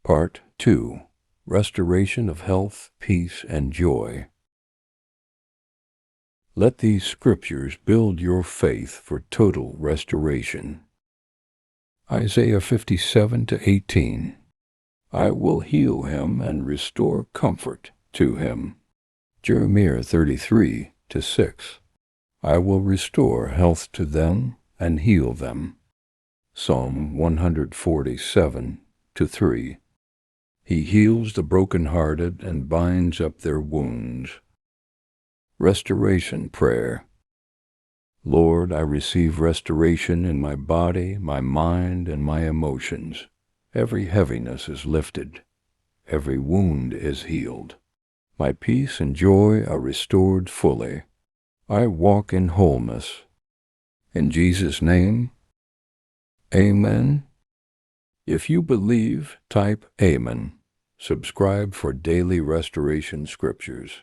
Part 2. Restoration of Health, Peace, and Joy. Let these scriptures build your faith for total restoration. Isaiah 57:18. I will heal him and restore comfort to him. Jeremiah 33:6. I will restore health to them and heal them. Psalm 147:3. He heals the brokenhearted and binds up their wounds. Restoration Prayer. Lord, I receive restoration in my body, my mind, and my emotions. Every heaviness is lifted. Every wound is healed. My peace and joy are restored fully. I walk in wholeness. In Jesus' name, Amen. If you believe, type Amen. Subscribe for daily restoration scriptures.